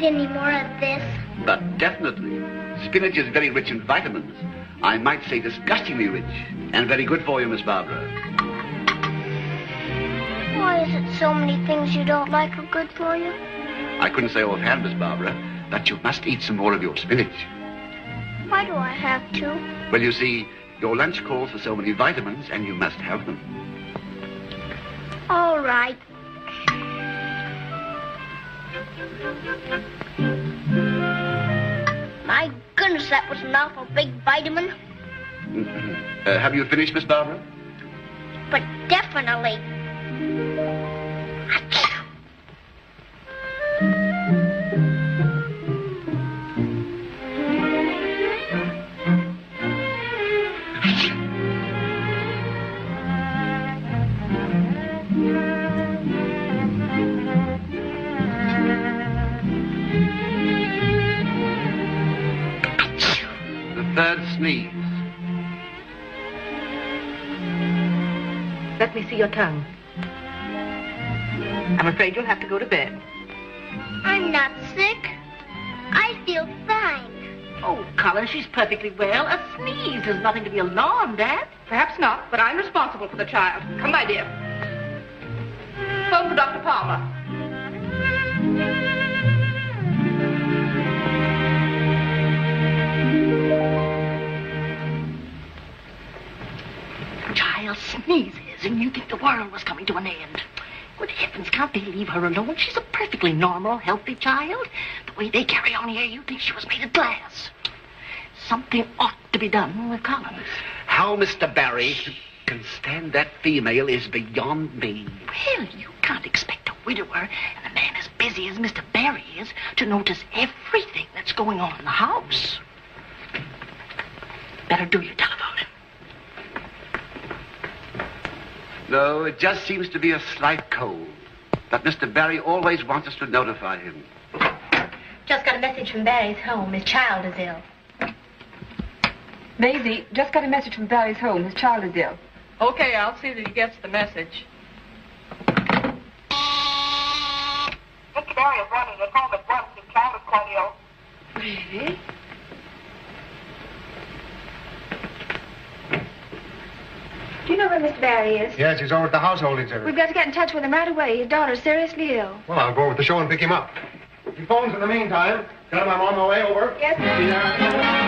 any more of this. But definitely. Spinach is very rich in vitamins. I might say disgustingly rich. And very good for you, Miss Barbara. Why is it so many things you don't like are good for you? I couldn't say offhand, Miss Barbara, but you must eat some more of your spinach. Why do I have to? Well, you see, your lunch calls for so many vitamins, and you must have them. All right. My goodness, that was an awful big vitamin. Have you finished, Miss Barbara? But definitely. Third sneeze. Let me see your tongue. I'm afraid you'll have to go to bed. I'm not sick. I feel fine. Oh, Collins, she's perfectly well. A sneeze is nothing to be alarmed at. Perhaps not, but I'm responsible for the child. Come, my dear. Phone for Dr. Palmer. Child sneezes, and you think the world was coming to an end. Good heavens, can't they leave her alone? She's a perfectly normal, healthy child. The way they carry on here, you'd think she was made of glass. Something ought to be done with Collins. How Mr. Barry can stand that female is beyond me. Well, you can't expect a widower and a man as busy as Mr. Barry is to notice everything that's going on in the house. Better do your telephoning. No, it just seems to be a slight cold. But Mr. Barry always wants us to notify him. Just got a message from Barry's home. His child is ill. Maisie, just got a message from Barry's home. His child is ill. Okay, I'll see that he gets the message. Mr. Barry is running at home at once. His child is quite ill. Really? Do you know where Mr. Barry is? Yes, he's over at the householding service. We've got to get in touch with him right away. His daughter's seriously ill. Well, I'll go over to the show and pick him up. He phones in the meantime. Tell him I'm on my way over. Yes, sir.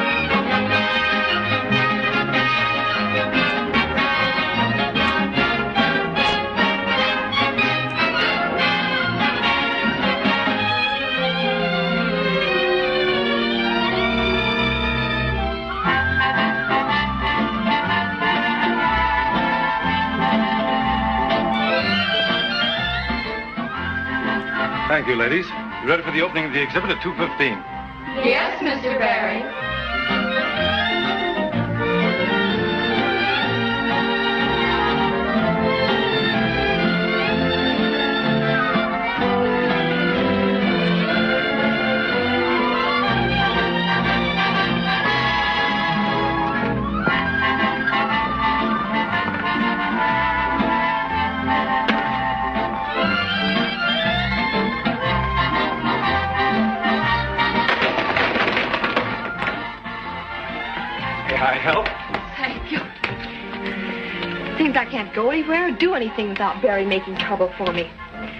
Thank you, ladies. You ready for the opening of the exhibit at 2:15? Yes, Mr. Barry. I help? Thank you. Seems I can't go anywhere or do anything without Barry making trouble for me.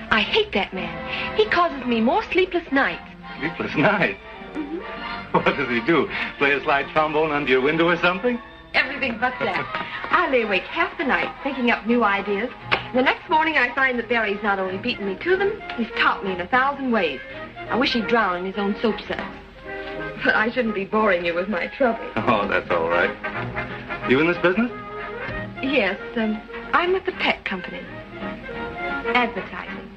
I hate that man. He causes me more sleepless nights. Sleepless night? Mm-hmm. What does he do? Play a slide trombone under your window or something? Everything but that. I lay awake half the night thinking up new ideas. The next morning I find that Barry's not only beaten me to them, he's topped me in 1,000 ways. I wish he'd drown in his own soap suds. But I shouldn't be boring you with my trouble. Oh, that's all right. You in this business? Yes, I'm with the pet company. Advertising.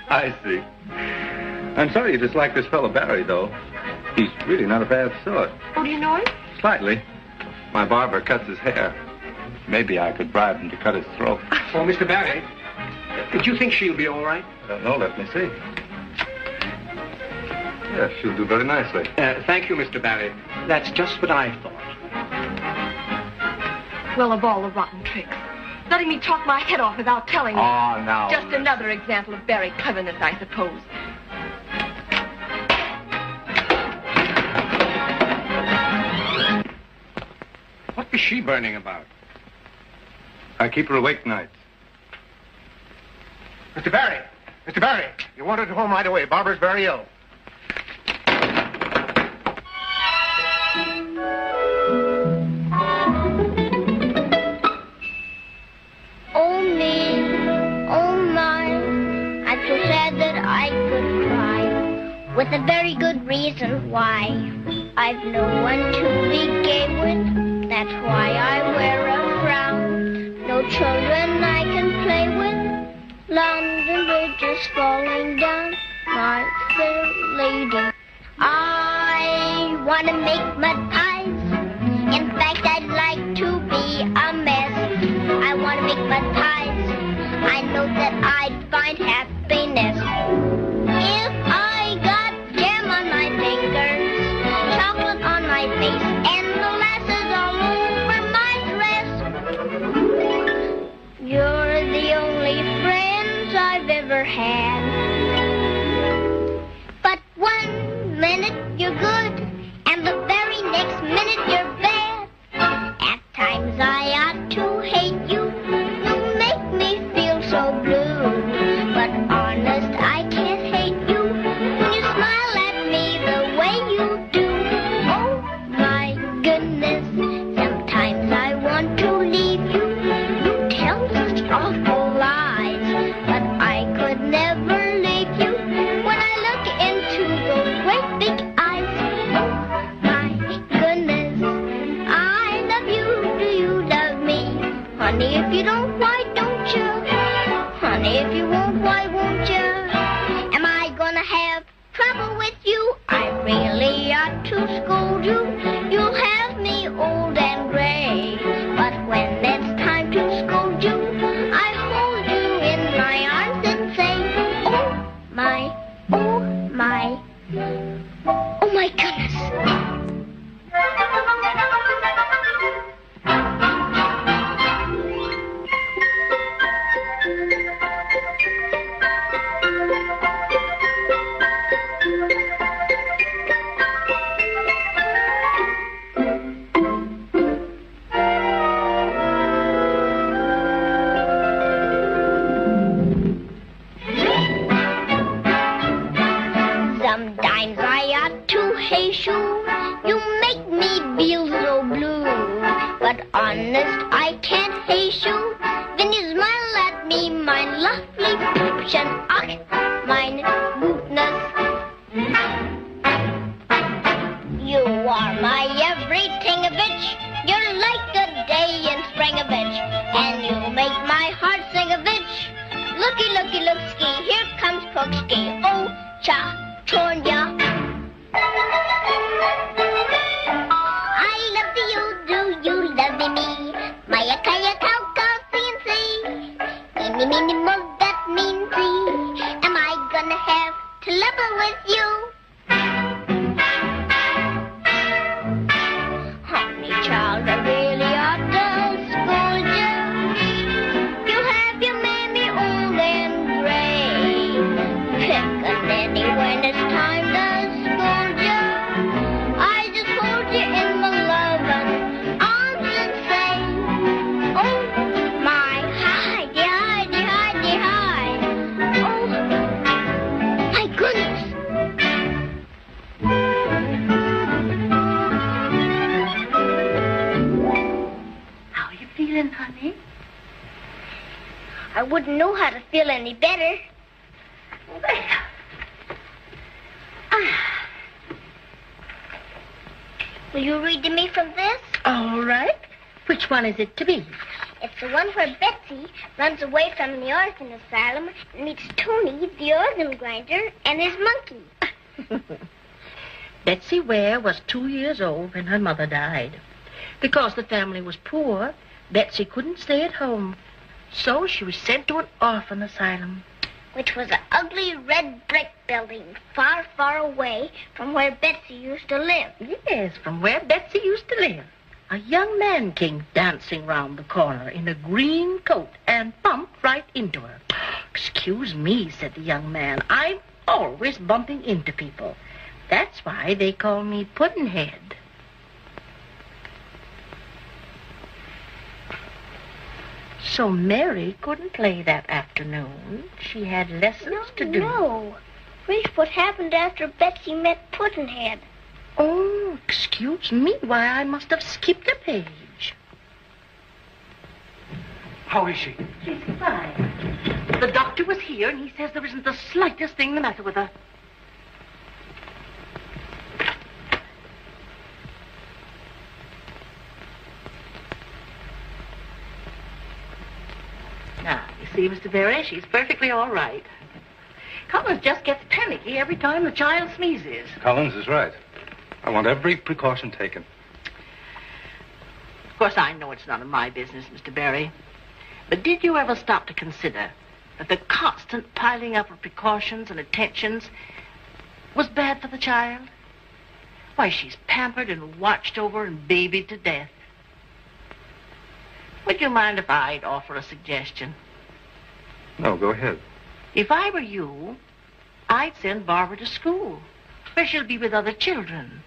I see. I'm sorry you dislike this fellow Barry, though. He's really not a bad sort. Oh, do you know him? Slightly. My barber cuts his hair. Maybe I could bribe him to cut his throat. Oh, Mr. Barry, do you think she'll be all right? I don't know. Let me see. Yes, she'll do very nicely. Thank you, Mr. Barry. That's just what I thought. Well, of all the rotten tricks. Letting me talk my head off without telling me. Oh, now. Just another example of Barry cleverness, I suppose. is she burning about? I keep her awake nights. Mr. Barry! Mr. Barry! You're wanted at home right away. Barbara's very ill. Oh me, oh my, I'm so sad that I could cry, with a very good reason why. I've no one to be gay with, that's why I wear a frown. No children I can play with, London Bridge is falling down, my fair lady. I want to make mud pies, in fact I'd like to be a mess. I want to make mud pies, I know that I'd find happiness. If I got jam on my fingers, chocolate on my face, and molasses all over my dress, you're the only friends I've ever had. But 1 minute you're good, and the very next minute you're bad. At times I ought to hate you, you make me feel so blue. But honest, I can't hate you when you smile at me the way you do. Oh my goodness, sometimes I want to leave you. You tell such awful lies, but I could never leave you when I look into those great big eyes. Oh my goodness, I love you, do you love me? Honey, if you don't, why don't you? Honey, if you won't, why won't you? Am I gonna have trouble with you? I really ought to scold you. You'll have me old and gray, but when it's time to scold you, I hold you in my arms and say, oh my, oh my, oh my goodness. Sometimes I ought to hate you, you make me feel so blue. But honest, I can't hate you when you smile at me, my lovely Püppchen, ach, meine goodness. You are my everything-a-bitch, you're like a day in spring-a-bitch, and you make my heart sing-a-bitch. Looky, looky, look-ski, here comes Cookski, oh, cha. Tonya. I love you, do you love me? Maya kaya cow cow fancy. Eeny meeny mo, that means see. Am I gonna have trouble with you? Honey child, I really ought to scold you. You have your mammy old and gray. Pick a nanny when it's time to scold you. I just hold you in my loving arms and say, oh my, hidey, hidey, hidey, hide. Oh my goodness. How are you feeling, honey? I wouldn't know how to feel any better. Well. Will you read to me from this? All right. Which one is it to be? It's the one where Betsy runs away from the orphan asylum and meets Tony, the organ grinder, and his monkey. Betsy Ware was 2 years old when her mother died. Because the family was poor, Betsy couldn't stay at home. So she was sent to an orphan asylum. Which was an ugly red brick building far, far away from where Betsy used to live. Yes, from where Betsy used to live. A young man came dancing round the corner in a green coat and bumped right into her. Excuse me, said the young man. I'm always bumping into people. That's why they call me Puddin'head. So Mary couldn't play that afternoon. She had lessons to do. No. Read what happened after Betsy met Puddinhead. Oh, excuse me. Why, I must have skipped a page. How is she? She's fine. The doctor was here, and he says there isn't the slightest thing the matter with her. Now, you see, Mr. Barry, she's perfectly all right. Collins just gets panicky every time the child sneezes. Collins is right. I want every precaution taken. Of course, I know it's none of my business, Mr. Barry. But did you ever stop to consider that the constant piling up of precautions and attentions was bad for the child? Why, she's pampered and watched over and babied to death. Would you mind if I'd offer a suggestion? No, go ahead. If I were you, I'd send Barbara to school, where she'll be with other children.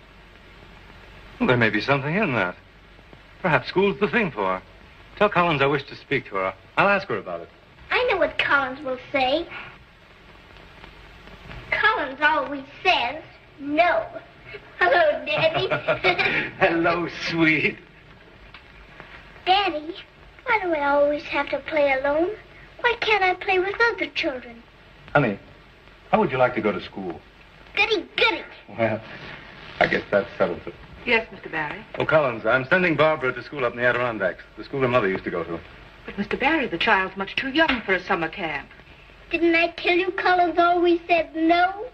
Well, there may be something in that. Perhaps school's the thing for her. Tell Collins I wish to speak to her. I'll ask her about it. I know what Collins will say. Collins always says no. Hello, Daddy. Hello, sweet. Daddy, why do I always have to play alone? Why can't I play with other children? Honey, how would you like to go to school? Goody, goody. Well, I guess that settles it. Yes, Mr. Barry. Oh, Collins, I'm sending Barbara to school up in the Adirondacks, the school her mother used to go to. But, Mr. Barry, the child's much too young for a summer camp. Didn't I tell you Collins always said no?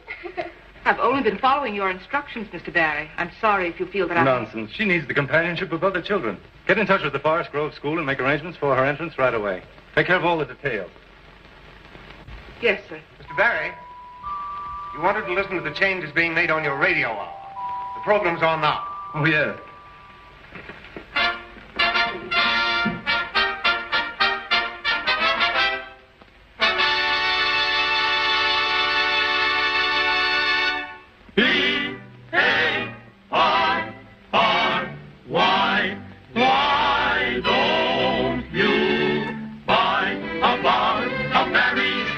I've only been following your instructions, Mr. Barry. I'm sorry if you feel that Nonsense. She needs the companionship of other children. Get in touch with the Forest Grove School and make arrangements for her entrance right away. Take care of all the details. Yes, sir. Mr. Barry, you wanted to listen to the changes being made on your radio hour. The program's on now. Oh, yes. Why don't you buy a bar of berries?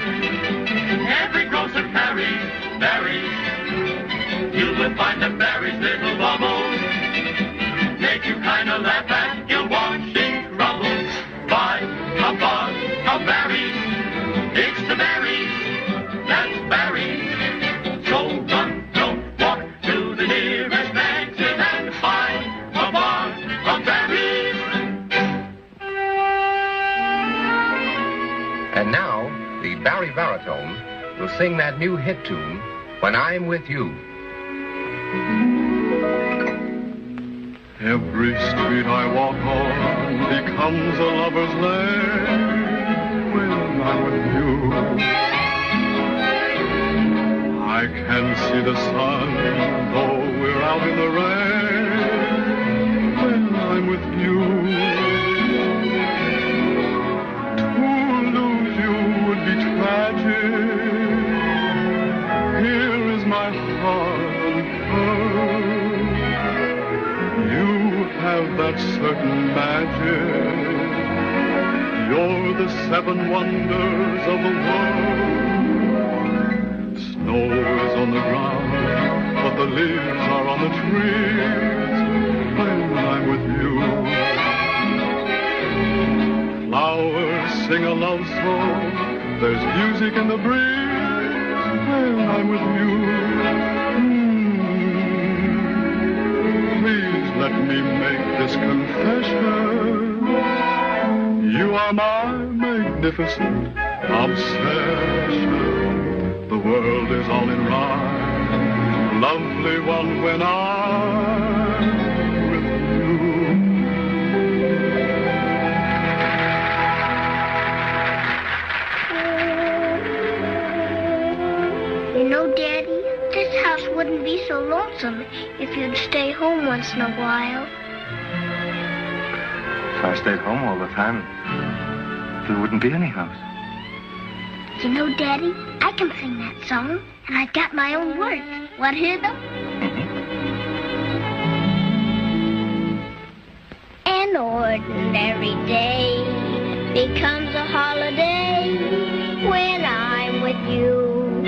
Every grocer carries berries. You will find the berries little bubbles, make you kind of laugh at your washing troubles. Buy a bar of berries. It's the berries, that's berries. So run, don't walk to the nearest exit and buy a bar of berries. And now, the Barry Baritone will sing that new hit tune, When I'm With You. Every street I walk on becomes a lover's lane when I'm with you. I can see the sun, though we're out in the rain, when I'm with you. To lose you would be tragic. Here is my heart unhurt. You have that certain magic. You're the seven wonders of the world. Snow is on the ground, but the leaves are on the trees when I'm with you. Flowers sing a love song, there's music in the breeze when I'm with you. Please let me make this confession. You are my magnificent obsession. The world is all in rhyme, lovely one when I'm with you. You know, Daddy, this house wouldn't be so lonesome if you'd stay home once in a while. If I stayed home all the time, there wouldn't be any house. You know, Daddy, I can sing that song, and I've got my own words. Want to hear them? An ordinary day becomes a holiday when I'm with you.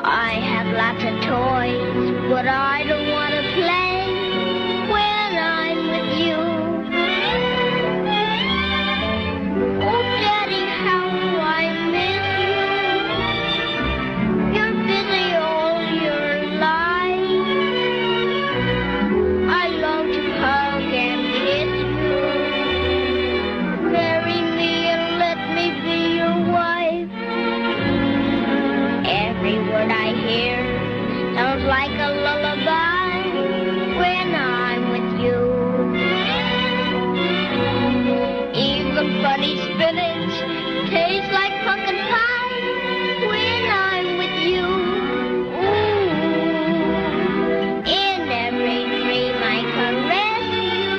I have lots of toys, but I don't want to play when I'm with you. Oh, Daddy, how I miss you. You're busy all your life. I long to hug and kiss you. Marry me and let me be your wife. Every word I hear sounds like a lullaby when I'm with you. Even funny spinach tastes like pumpkin pie when I'm with you. Ooh, in every dream I caress you,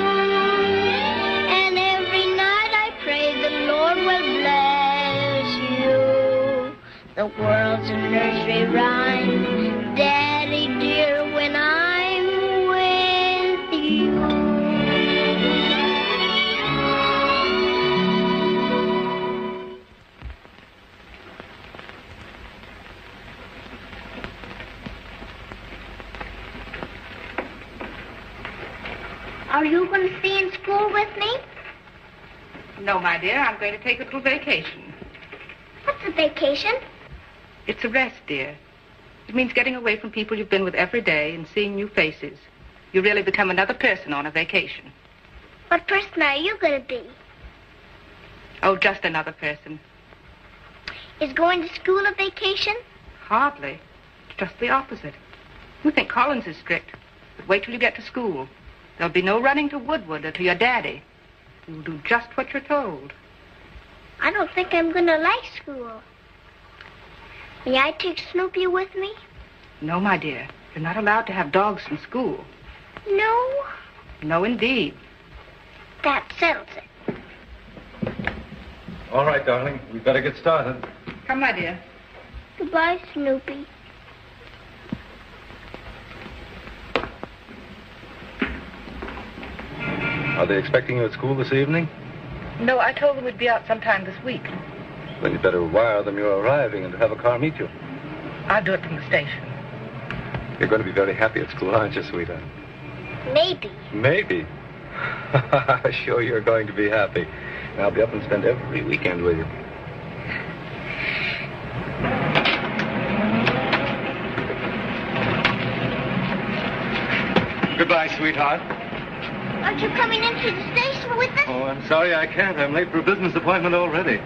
and every night I pray the Lord will bless you. The world's a nursery rhyme, Daddy dear, when I'm with you. Are you going to stay in school with me? No, my dear, I'm going to take a little vacation. What's a vacation? It's a rest, dear. It means getting away from people you've been with every day and seeing new faces. You really become another person on a vacation. What person are you going to be? Oh, just another person. Is going to school a vacation? Hardly. It's just the opposite. You think Collins is strict, but wait till you get to school. There'll be no running to Woodward or to your daddy. You'll do just what you're told. I don't think I'm going to like school. May I take Snoopy with me? No, my dear. You're not allowed to have dogs in school. No? No, indeed. That settles it. All right, darling. We'd better get started. Come, my dear. Goodbye, Snoopy. Are they expecting you at school this evening? No, I told them we'd be out sometime this week. Then you'd better wire them you're arriving and have a car meet you. I'll do it from the station. You're going to be very happy at school, aren't you, sweetheart? Maybe. Maybe. Sure you're going to be happy. And I'll be up and spend every weekend with you. Goodbye, sweetheart. Aren't you coming into the station with us? Oh, I'm sorry I can't. I'm late for a business appointment already.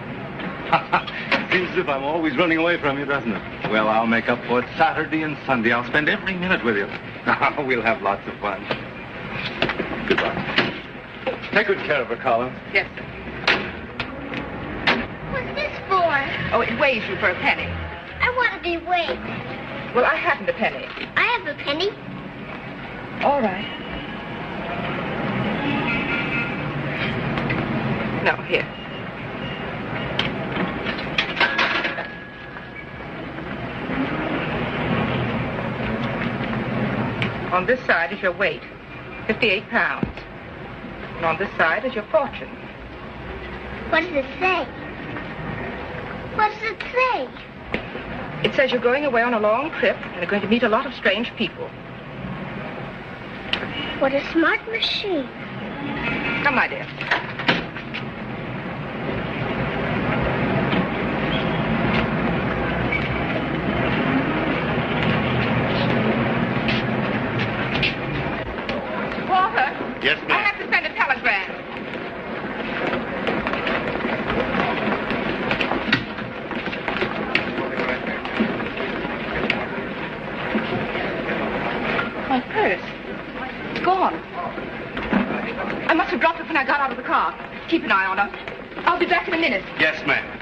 Seems as if I'm always running away from you, doesn't it? Well, I'll make up for it Saturday and Sunday. I'll spend every minute with you. We'll have lots of fun. Goodbye. Take good care of her, Collins. Yes, sir. What's this for? Oh, it weighs you for a penny. I want to be weighed. Well, I haven't a penny. I have a penny. All right. No, here. On this side is your weight, 58 pounds. And on this side is your fortune. What does it say? What does it say? It says you're going away on a long trip and are going to meet a lot of strange people. What a smart machine. Come, my dear. Yes, ma'am. I have to send a telegram. My purse. It's gone. I must have dropped it when I got out of the car. Keep an eye on her. I'll be back in a minute. Yes, ma'am.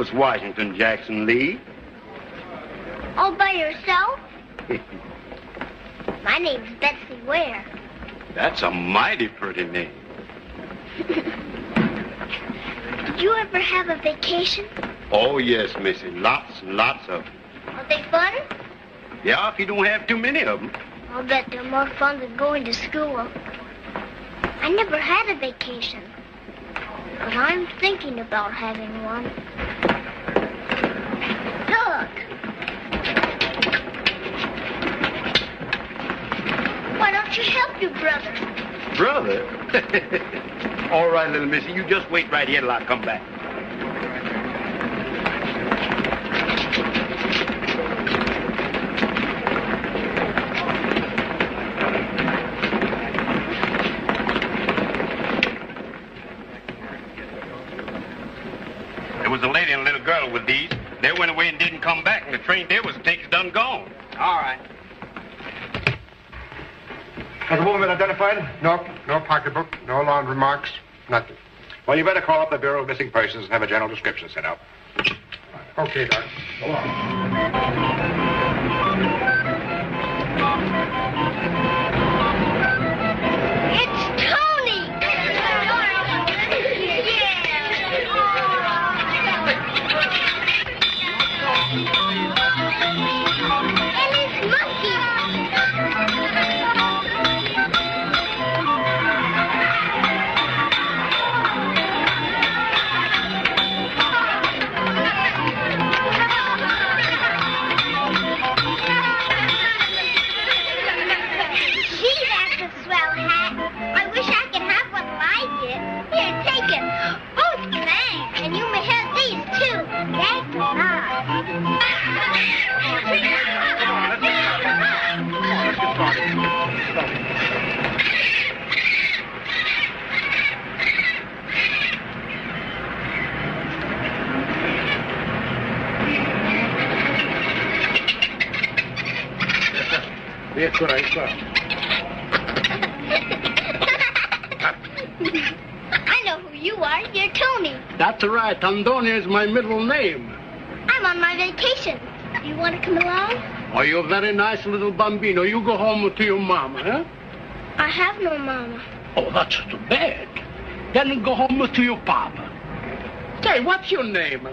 Miss Washington Jackson Lee. All by yourself? My name's Betsy Ware. That's a mighty pretty name. Did you ever have a vacation? Oh, yes, Missy. Lots and lots of them. Are they fun? Yeah, if you don't have too many of them. I'll bet they're more fun than going to school. I never had a vacation, but I'm thinking about having one. Look! Why don't you help your brother? Brother? All right, little missy, you just wait right here till I come back. There was a lady and a little girl with these. They went away and didn't come back, and the train they was to take is done gone. All right. Has the woman been identified? Nope. No pocketbook, no laundry marks, nothing. Well, you better call up the Bureau of Missing Persons and have a general description sent out. Okay, Doc. Go on. I know who you are. You're Tony. That's right. Antonio is my middle name. I'm on my vacation. Do you want to come along? Oh, you're a very nice little bambino. You go home to your mama, huh? I have no mama. Oh, that's too bad. Then go home to your papa. Say, what's your name?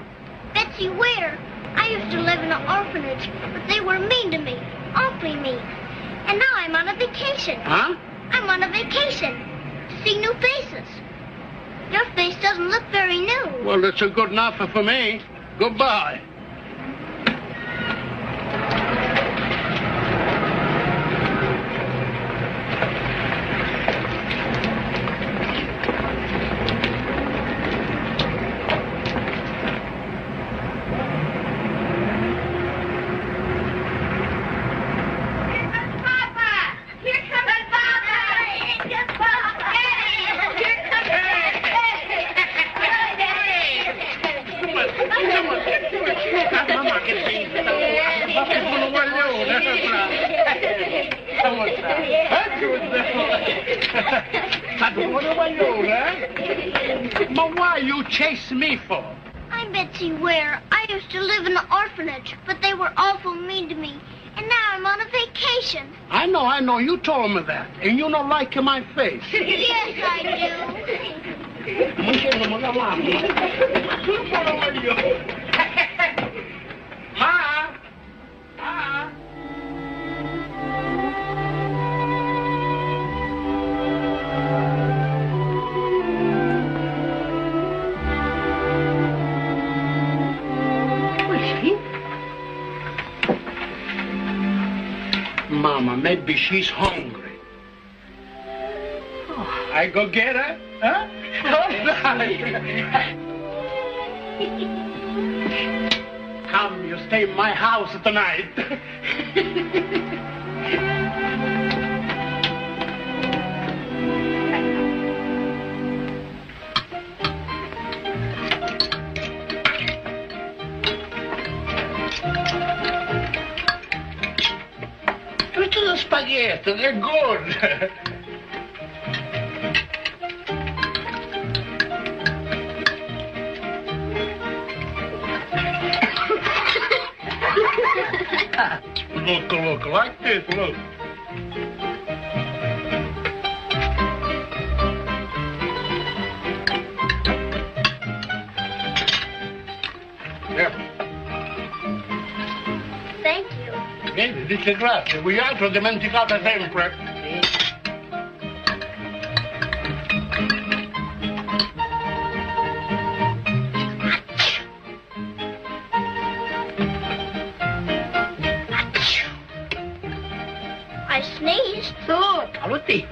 Betsy Ware. I used to live in an orphanage, but they were mean to me. Awfully mean. And now I'm on a vacation. Huh? I'm on a vacation to see new faces. Your face doesn't look very new. Well, it's a good enough for me. Goodbye. But why you chase me for? I'm Betsy Ware. I used to live in an orphanage, but they were awful mean to me. And now I'm on a vacation. I know. You told me that. And you don't like my face. Yes, I Ma! Mama, maybe she's hungry. Oh. I go get her, huh? Come, you stay in my house tonight. The spaghetti, they're good. Look, like this, look. Yep. Thank you. Vedi, dice grazie. Voi altro dimenticate sempre. I sneezed. Salute. Salute.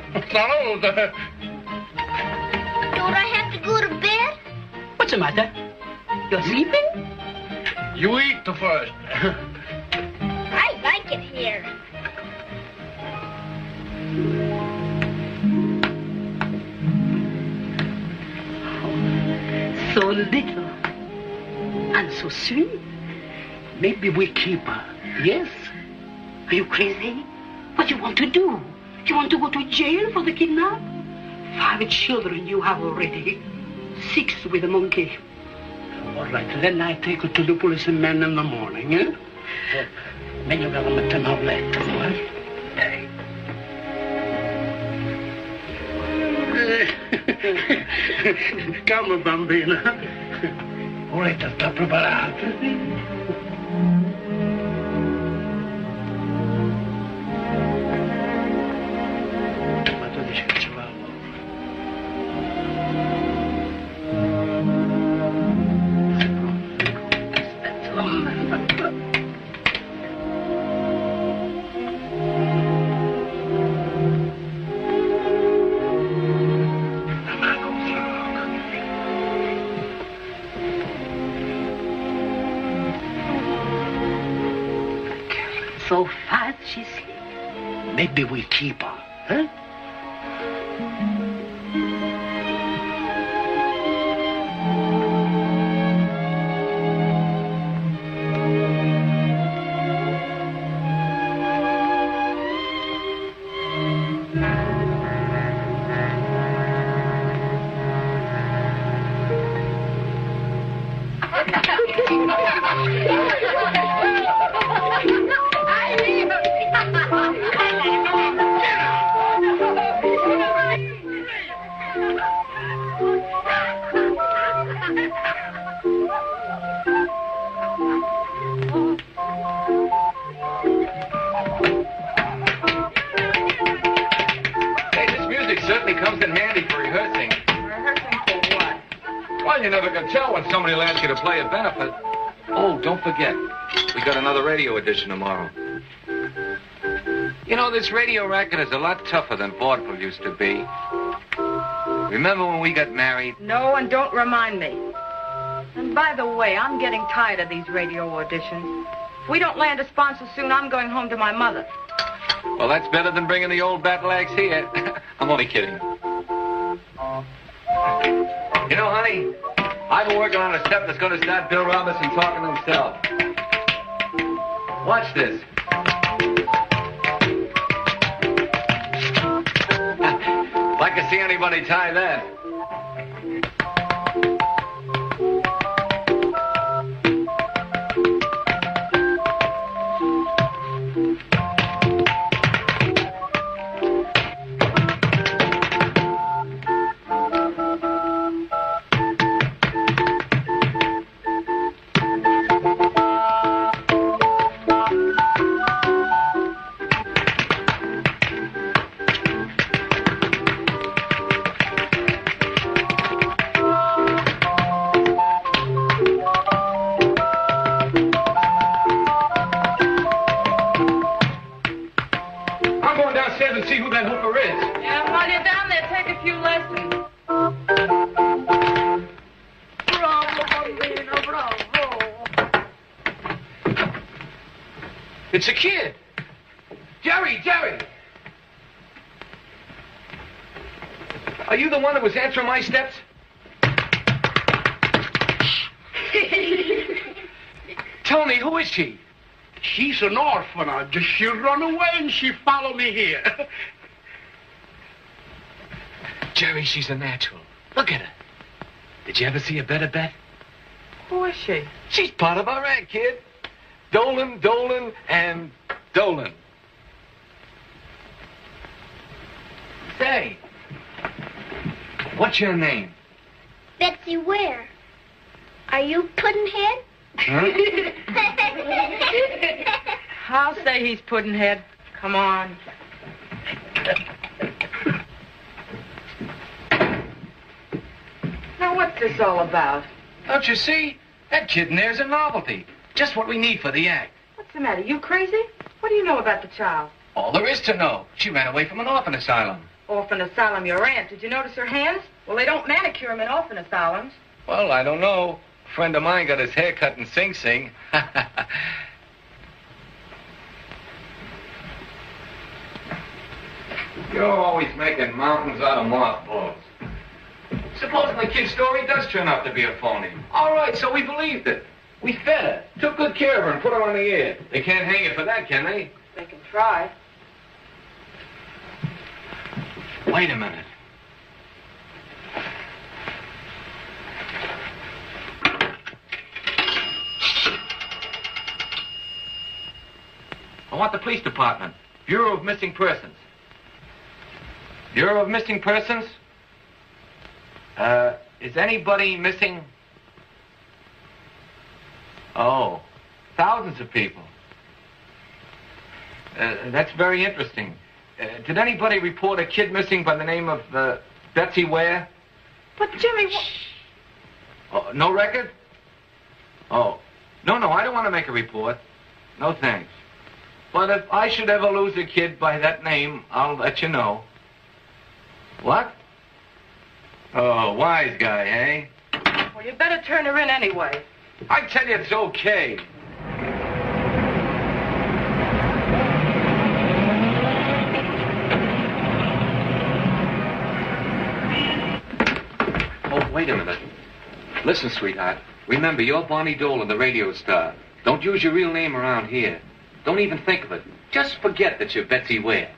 Don't I have to go to bed? What's the matter? You're sleeping? You eat first. I like it here. So little and so sweet. Maybe we keep her. Yes? Are you crazy? What do you want to do? You want to go to jail for the kidnap? 5 children you have already. 6 with a monkey. All right, then I take her to the policeman in the morning, eh? Meglio che la mettiamo a letto, eh? Calma, bambina. Volete sta preparata? Ma tu dici che ci va allora? So fast she sleeps. Maybe we'll keep her, huh? Well, you never can tell when somebody will ask you to play a benefit. Oh, don't forget, we got another radio edition tomorrow. You know, this radio racket is a lot tougher than vaudeville used to be. Remember when we got married? No, and don't remind me. And by the way, I'm getting tired of these radio auditions. If we don't land a sponsor soon, I'm going home to my mother. Well, that's better than bringing the old battle axe here. I'm only kidding. You know, honey, I've been working on a step that's going to start Bill Robinson talking to himself. Watch this. Like to see anybody tie that. It's a kid. Jerry! Are you the one that was answering my steps? Tell me, who is she? She's an orphanage. She run away and she followed me here. Jerry, she's a natural. Look at her. Did you ever see a better bet? Who is she? She's part of our act, kid. Dolan, Dolan, and Dolan. Say, what's your name? Betsy Ware. Are you Puddinhead? Huh? I'll say he's Puddinhead. Come on. Now, what's this all about? Don't you see? That kid in there's a novelty. Just what we need for the act. What's the matter? You crazy? What do you know about the child? All there is to know. She ran away from an orphan asylum. Orphan asylum, your aunt. Did you notice her hands? Well, they don't manicure them in orphan asylums. Well, I don't know. A friend of mine got his hair cut in Sing Sing. You're always making mountains out of mothballs. Supposing the kid's story does turn out to be a phony. All right, so we believed it. We fed her, took good care of her, and put her on the air. They can't hang you for that, can they? They can try. Wait a minute. I want the police department. Bureau of Missing Persons. Bureau of Missing Persons? Is anybody missing? Oh, thousands of people. That's very interesting. Did anybody report a kid missing by the name of Betsy Ware? But, Jerry, Oh, no record? Oh. No, I don't want to make a report. No thanks. But if I should ever lose a kid by that name, I'll let you know. What? Oh, wise guy, eh? well, you better turn her in anyway. I tell you it's okay. Oh, wait a minute. Listen, sweetheart. Remember, you're Bonnie Dolan, the radio star. Don't use your real name around here. Don't even think of it. Just forget that you're Betsy Ware.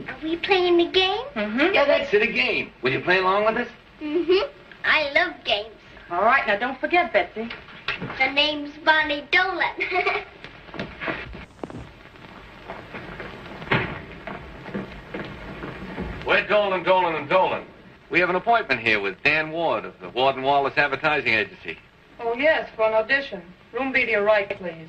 Are we playing the game? Mm-hmm. Yeah, that's it, a game. Will you play along with us? Mm-hmm. I love games. All right, now don't forget, Betsy. The name's Bonnie Dolan. We're Dolan, Dolan, and Dolan. We have an appointment here with Dan Ward of the Ward & Wallace Advertising Agency. Oh, yes, for an audition. Room B to your right, please.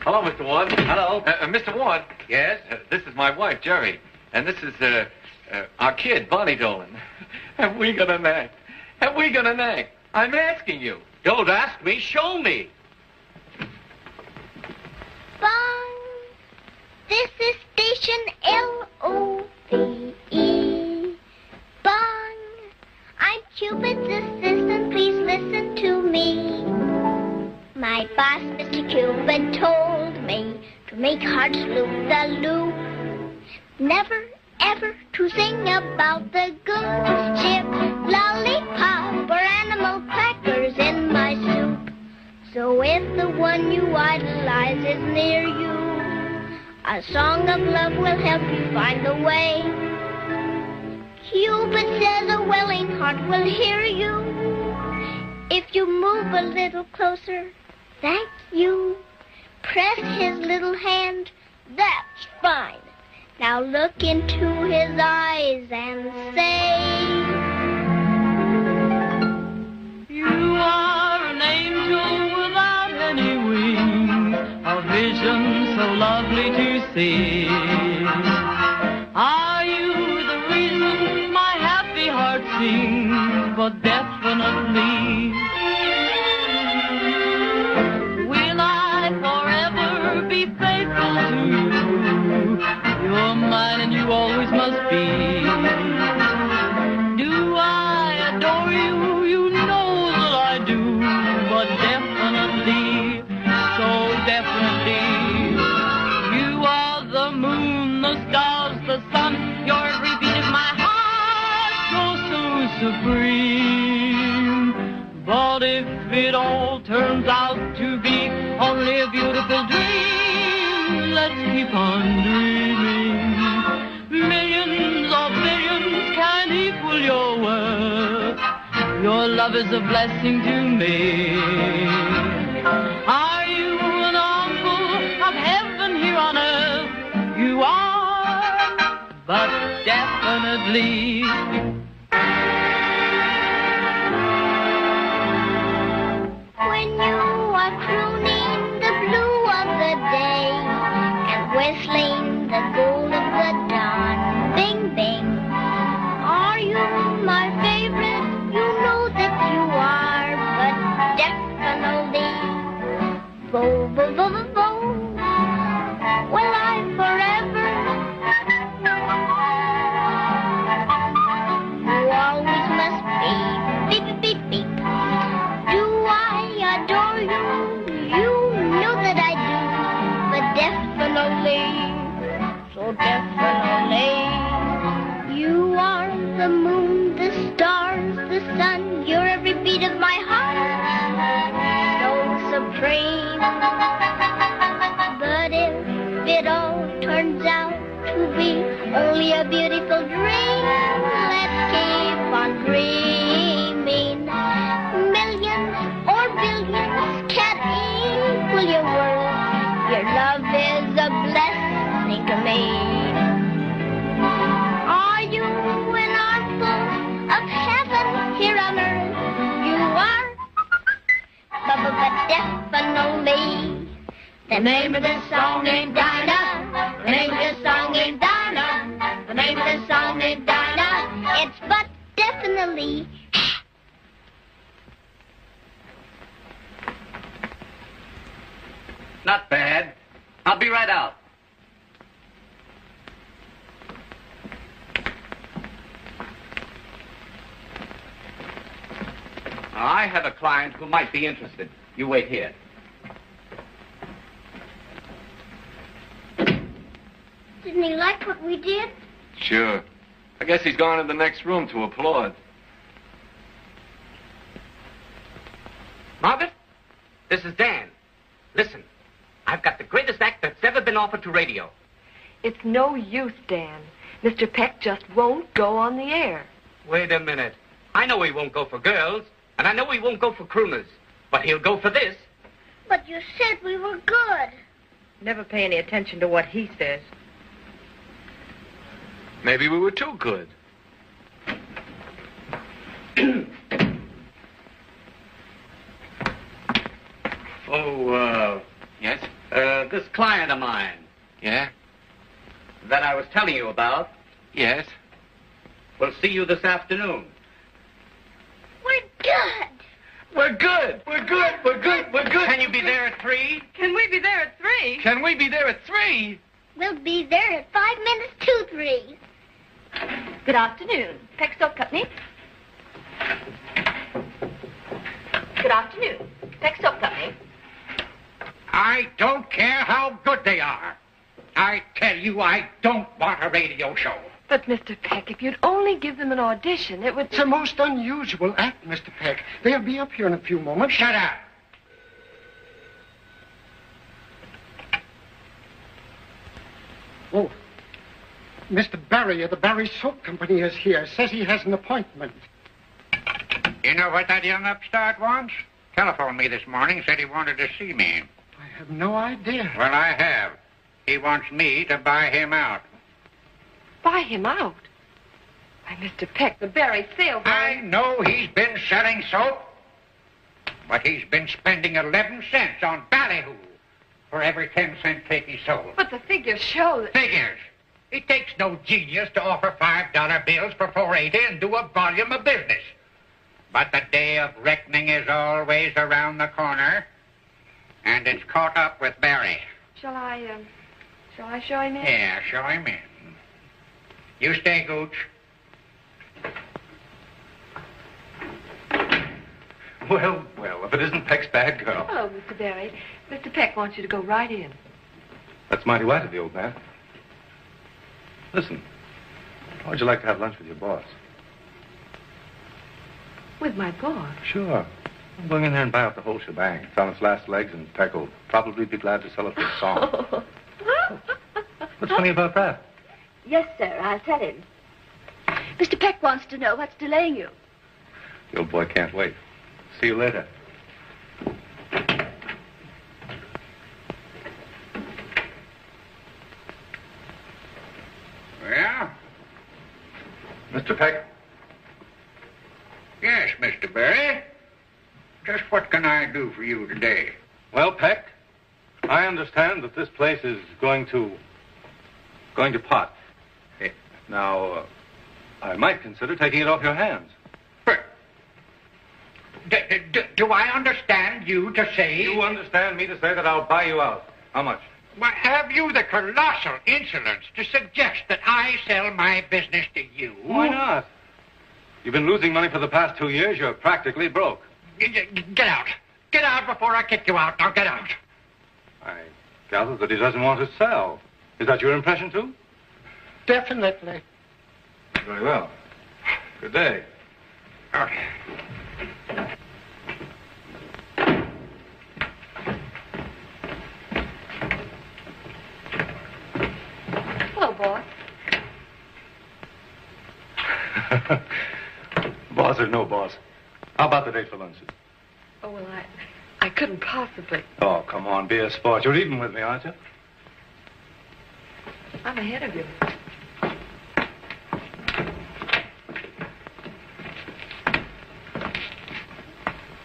Hello, Mr. Ward. Hello. Mr. Ward. Yes? This is my wife, Jerry. And this is, our kid, Bonnie Dolan. Have we got an act? Have we got an act? I'm asking you. Don't ask me, show me. Bong. This is station L-O-V-E. Bong. I'm Cupid's assistant. Please listen to me. My boss, Mr. Cupid, told me to make hearts loop-the-loop. Never, ever to sing about the good ship, lollipop, or animal crackers in my soup. So if the one you idolize is near you, a song of love will help you find the way. Cupid says a willing heart will hear you. If you move a little closer, thank you. Press his little hand, that's fine. Now look into his eyes and say, You are an angel without any wings, a vision so lovely to see. Are you the reason my happy heart sings? But definitely will I forever be faithful to you. You're mine and you always must be. Do I adore you? You know that I do. But definitely, so definitely, you are the moon, the stars, the sun. You're every beat of my heart, so supreme. But if it all turns out to be only a beautiful dream, let's keep on dreaming. Millions of billions can't equal equal your worth. Your love is a blessing to me. Are you an uncle of heaven here on earth? You are, but definitely. When you are crooning the blue of the day and whistling the gold of the dawn, bing, bing, are you my favorite? You know that you are, but definitely. Bo, bo, bo, bo, bo. Will I forever? You always must be. Beep, beep, beep, beep. Do I adore you? You know that I do, but definitely, so definitely. You are the moon, the stars, the sun. You're every beat of my heart, so supreme. But if it all turns out to be only a beautiful dream, let's keep on dreaming. Millions or billions can't equal your worth. Your love is a blessing to me. Are you an uncle of heaven here on earth? You are, but definitely. The name of the song ain't Dinah. The name of the song ain't Dinah. The name of the song ain't Dinah. It's but definitely. Not bad. I'll be right out. I have a client who might be interested. You wait here. Didn't he like what we did? Sure. I guess he's gone in the next room to applaud. Margaret, this is Dan. Listen, I've got the greatest act that's ever been offered to radio. It's no use, Dan. Mr. Peck just won't go on the air. Wait a minute. I know he won't go for girls, and I know he won't go for crooners, but he'll go for this. But you said we were good. Never pay any attention to what he says. Maybe we were too good. Yes? This client of mine. Yeah? That I was telling you about. Yes? We'll see you this afternoon. We're good. We're good. We're good. We're good. We're good. Can you be there at 3? Can we be there at 3? Can we be there at 3? We'll be there at 5 minutes to 3. Good afternoon. Peck Soap Company. Good afternoon. Peck Soap Company. I don't care how good they are. I tell you, I don't want a radio show. But, Mr. Peck, if you'd only give them an audition, it would... It's a most unusual act, Mr. Peck. They'll be up here in a few moments. Shut up. Oh, Mr. Barry of the Barry Soap Company is here. Says he has an appointment. You know what that young upstart wants? Telephoned me this morning, said he wanted to see me. I have no idea. Well, I have. He wants me to buy him out. Buy him out? Why, Mr. Peck, the Barry sale... I know he's been selling soap, but he's been spending 11 cents on ballyhoo for every 10-cent cake he sold. But the figures show that... Figures? It takes no genius to offer $5 bills for $4.80 and do a volume of business. But the day of reckoning is always around the corner, and it's caught up with Barry. Shall I show him in? Yeah, show him in. You stay, Gooch. Well, if it isn't Peck's bad girl. Hello, Mr. Barry. Mr. Peck wants you to go right in. That's mighty white of the old man. Listen, how would you like to have lunch with your boss? With my boss? Sure. I'm going in there and buy out the whole shebang. It's on its last legs, and Peck will probably be glad to sell it for a song. What's funny about that? Yes, sir. I'll tell him. Mr. Peck wants to know what's delaying you. The old boy can't wait. See you later. Well? Mr. Peck? Yes, Mr. Barry. Just what can I do for you today? Well, Peck, I understand that this place is going to pot. Now, I might consider taking it off your hands. Do I understand you to say... You understand me to say that I'll buy you out. How much? Well, have you the colossal insolence to suggest that I sell my business to you? Why not? You've been losing money for the past 2 years. You're practically broke. Get out. Get out before I kick you out. Now get out. I gather that he doesn't want to sell. Is that your impression, too? Definitely. Very well. Good day. Okay. Hello, boss. Boss or no boss. How about the date for luncheon? Oh, well, I couldn't possibly. Oh, come on, be a sport. You're even with me, aren't you? I'm ahead of you.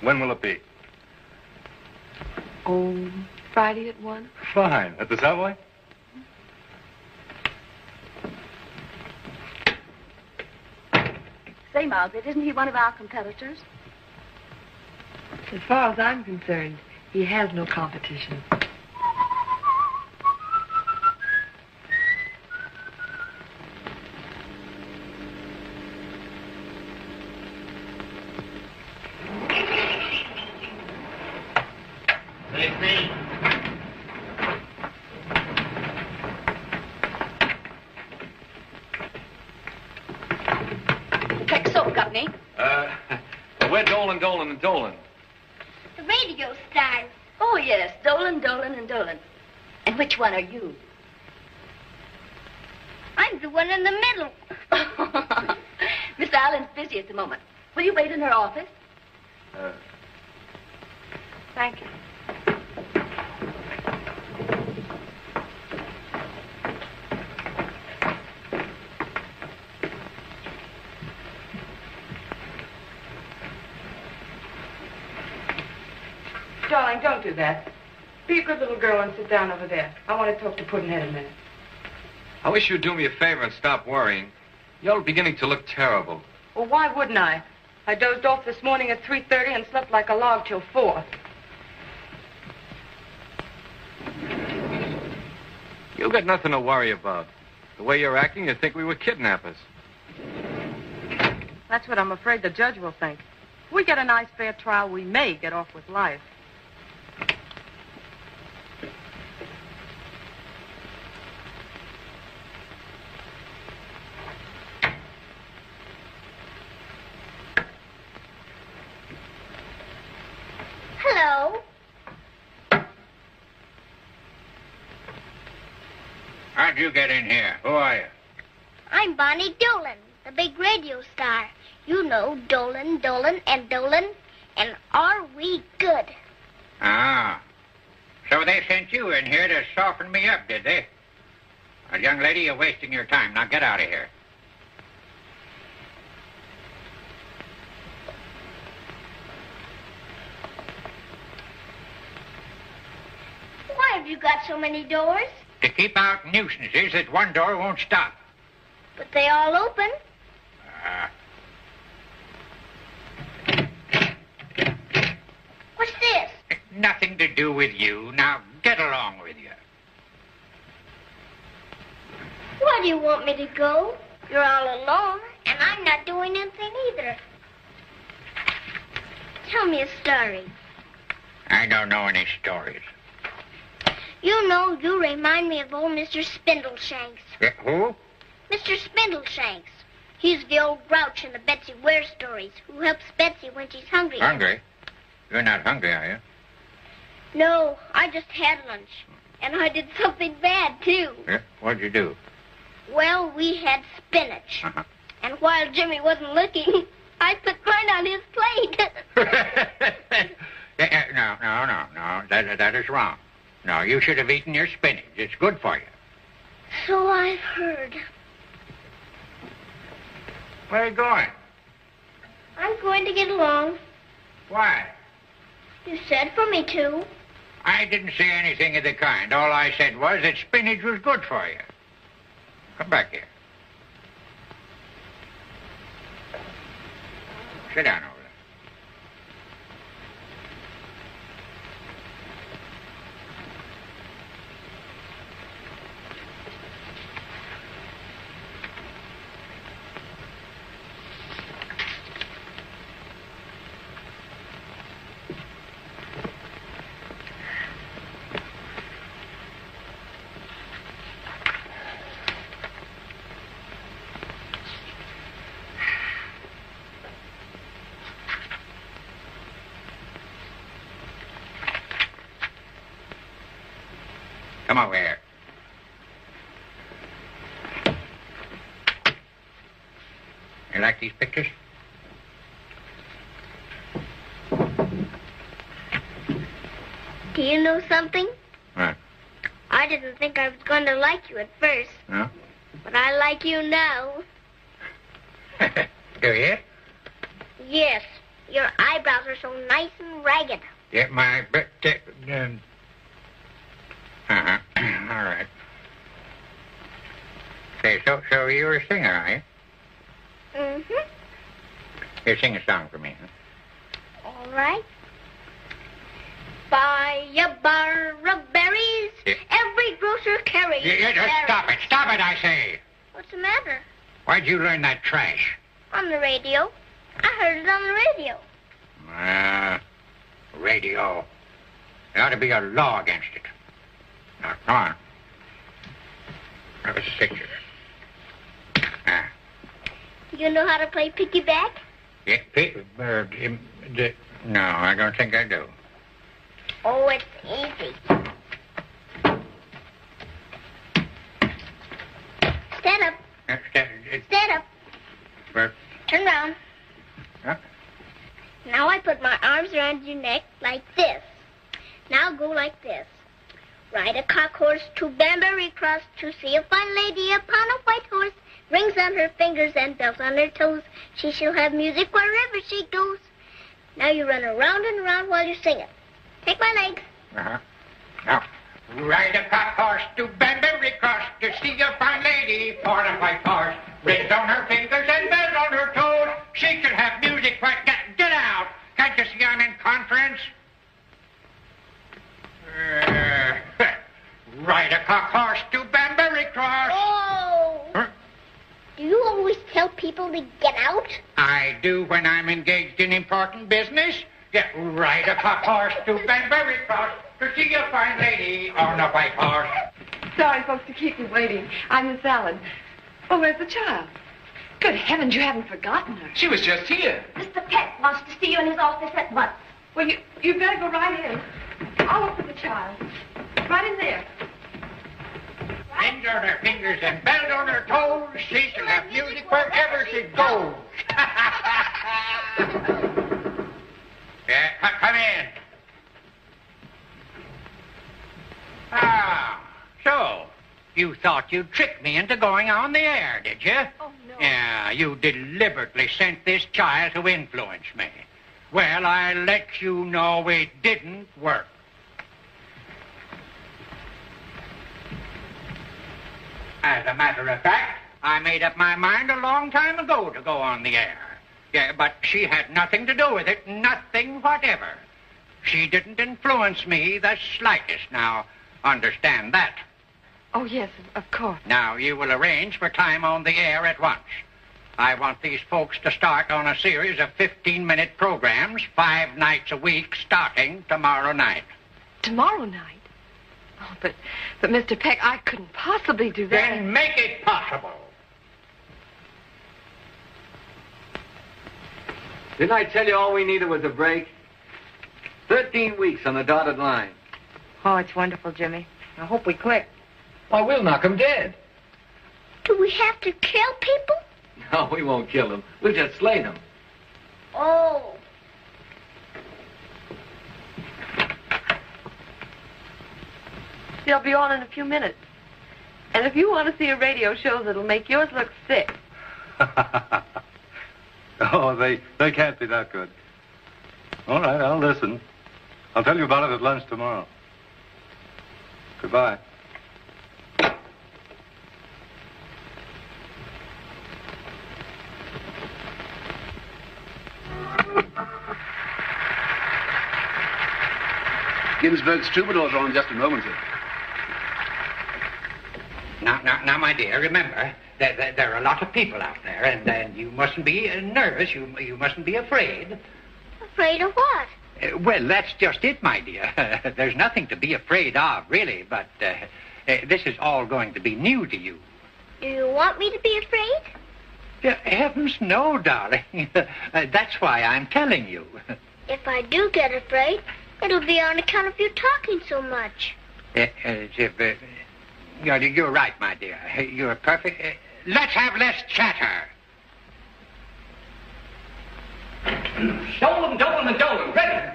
When will it be? Oh, Friday at 1? Fine. At the Savoy? Say, Margaret, isn't he one of our competitors? As far as I'm concerned, he has no competition. Peck Soap Company. We're Dolan, Dolan, and Dolan. The radio stars. Oh, yes, Dolan, Dolan, and Dolan. And which one are you? I'm the one in the middle. Miss Allen's busy at the moment. Will you wait in her office? Thank you. Darling, don't do that. Be a good little girl and sit down over there. I want to talk to Puddinhead a minute. I wish you'd do me a favor and stop worrying. You're beginning to look terrible. Well, why wouldn't I? I dozed off this morning at 3:30 and slept like a log till 4. You got nothing to worry about. The way you're acting, you'd think we were kidnappers. That's what I'm afraid the judge will think. If we get a nice fair trial, we may get off with life. Hello. How'd you get in here? Who are you? I'm Bonnie Dolan, the big radio star. You know Dolan, Dolan, and Dolan. And are we good? Ah. So they sent you in here to soften me up, did they? Well, young lady, you're wasting your time. Now get out of here. Why have you got so many doors? To keep out nuisances that one door won't stop. But they all open. What's this? Nothing to do with you. Now get along with you. Why do you want me to go? You're all alone, and I'm not doing anything either. Tell me a story. I don't know any stories. You know, you remind me of old Mr. Spindleshanks. Who? Mr. Spindleshanks. He's the old grouch in the Betsy Ware stories who helps Betsy when she's hungry. Hungry? You're not hungry, are you? No, I just had lunch. And I did something bad, too. Yeah? What'd you do? Well, we had spinach. Uh-huh. And while Jimmy wasn't looking, I put mine on his plate. No. That is wrong. No, you should have eaten your spinach. It's good for you. So I've heard. Where are you going? I'm going to get along. Why? You said for me to. I didn't say anything of the kind. All I said was that spinach was good for you. Come back here. Sit down over there. Come over here. You like these pictures? Do you know something? What? I didn't think I was going to like you at first. No? But I like you now. Do you? Yes. Your eyebrows are so nice and ragged. Yeah, my... Uh-huh. All right. Say, so you're a singer, are you? Mm-hmm. Here, sing a song for me, huh? All right. Buy a bar of berries. Yeah. Every grocer carries. Just stop it. Stop it, I say. What's the matter? Why'd you learn that trash? On the radio. I heard it on the radio. Radio. There ought to be a law against it. Now, come on. Have a picture. You know how to play piggyback? Yeah, no, I don't think I do. Oh, it's easy. Stand up. Stand up. Where? Turn around. Huh? Now I put my arms around your neck like this. Now go like this. Ride a cock horse to Banbury Cross to see a fine lady upon a white horse. Rings on her fingers and bells on her toes. She shall have music wherever she goes. Now you run around and around while you sing it. Take my legs. Uh-huh. Now, ride a cock horse to Banbury Cross to see a fine lady upon a white horse. Rings on her fingers and bells on her toes. She shall have music where... Get out! Can't you see I'm in conference? Ride a cock horse to Banbury Cross. Oh! Huh? Do you always tell people to get out? I do when I'm engaged in important business. Yeah, ride a cock horse to Banbury Cross to see a fine lady on a white horse. Sorry, folks, to keep you waiting. I'm Miss Allen. Oh, where's the child? Good heavens, you haven't forgotten her. She was just here. Mr. Peck wants to see you in his office at once. Well, you better go right in. I'll look for the child. Right in there. Rings on her fingers and bells on her toes. She shall have music wherever she goes. Yeah, come in. Ah, so you thought you'd trick me into going on the air, did you? Oh, no. Yeah, you deliberately sent this child to influence me. Well, I'll let you know it didn't work. As a matter of fact, I made up my mind a long time ago to go on the air. Yeah, but she had nothing to do with it, nothing whatever. She didn't influence me the slightest. Now, understand that. Oh, yes, of course. Now, you will arrange for time on the air at once. I want these folks to start on a series of 15-minute programs, 5 nights a week, starting tomorrow night. Tomorrow night? Oh, but Mr. Peck, I couldn't possibly do that. Then make it possible. Didn't I tell you all we needed was a break? 13 weeks on the dotted line. Oh, it's wonderful, Jimmy. I hope we click. Why, we'll knock him dead. Do we have to kill people? No, we won't kill them. We'll just slay them. Oh. They'll be on in a few minutes. And if you want to see a radio show that'll make yours look sick. Oh, they can't be that good. All right, I'll listen. I'll tell you about it at lunch tomorrow. Goodbye. Ginsberg's troubadours are on just a moment, sir. Now, my dear, remember, there are a lot of people out there, and you mustn't be nervous. You mustn't be afraid. Afraid of what? Well, that's just it, my dear. There's nothing to be afraid of, really, but this is all going to be new to you. Do you want me to be afraid? Heavens, no, darling. That's why I'm telling you. If I do get afraid, it'll be on account of you talking so much. You're right, my dear. You're perfect. Let's have less chatter. Dolan, Dolan, and Dolan, ready.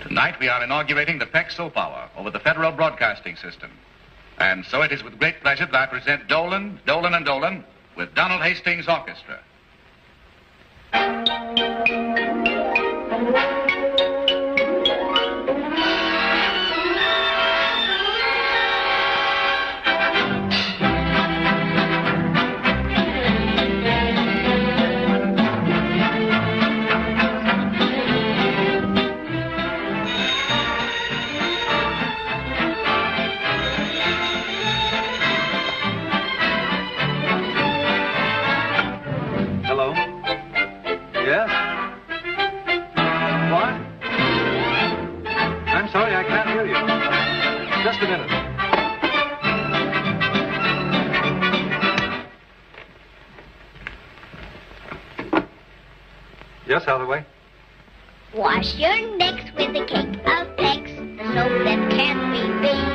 Tonight we are inaugurating the Peck Soap Hour over the Federal Broadcasting System. And so it is with great pleasure that I present Dolan, Dolan, and Dolan with Donald Hastings Orchestra. Yes? What? I'm sorry, I can't hear you. Just a minute. Yes, Hathaway? Wash your necks with a cake of Pex, the soap that can't be beat.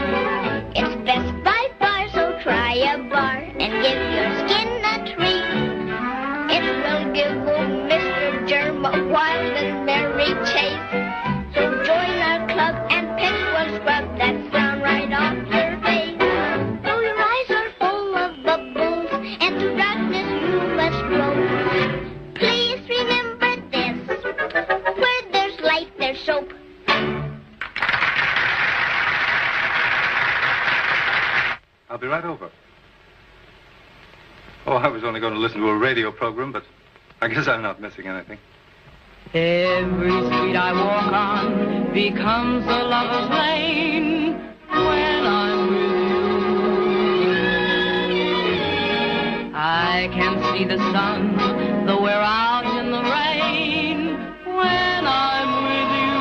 It's best by far, so try a bar and give your skin a treat. It will give old Mr. Germ a wild and merry chase. So join our club and Pex will scrub that frown right off your face. Though your eyes are full of bubbles and to darkness you must roll, please remember this: where there's light, there's soap. I'll be right over. Oh, I was only going to listen to a radio program, but I guess I'm not missing anything. Every street I walk on becomes a lover's lane when I'm with you. I can see the sun, though we're out in the rain when I'm with you.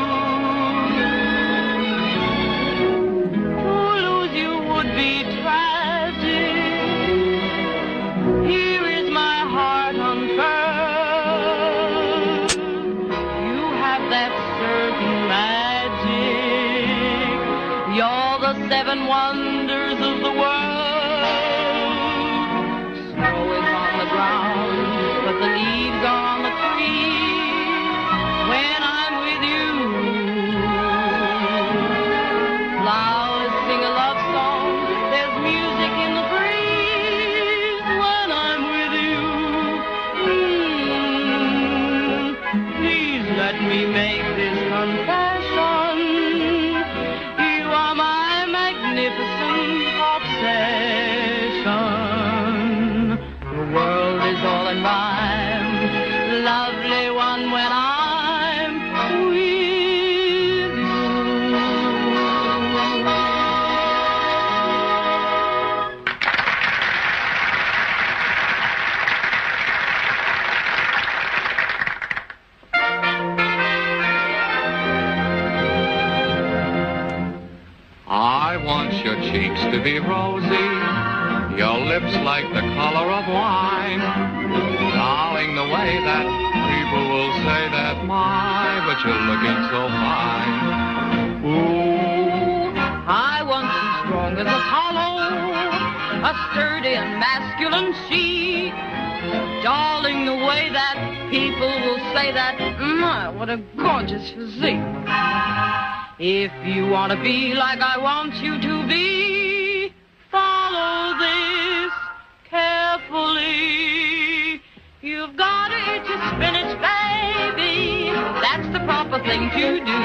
To lose you would be tragic. Here is my heart unfurled. That certain magic. You're the seven wonders of the world. Snow is on the ground, but the leaves are on the trees when I'm with you. Flowers sing a love song, there's music in the breeze when I'm with you. Please let me make this confession. You are my magnificent obsession. The world is all in rhyme, lovely one when I'm with you. I want your cheeks to be rosy, your lips like the color of wine, darling, the way that people will say that, my, but you're looking so fine. Ooh, I want you strong as Apollo, a sturdy and masculine she. Darling, the way that people will say that, my, what a gorgeous physique. If you want to be like I want you to be, follow this carefully. You've got to eat your spinach, baby. That's the proper thing to do.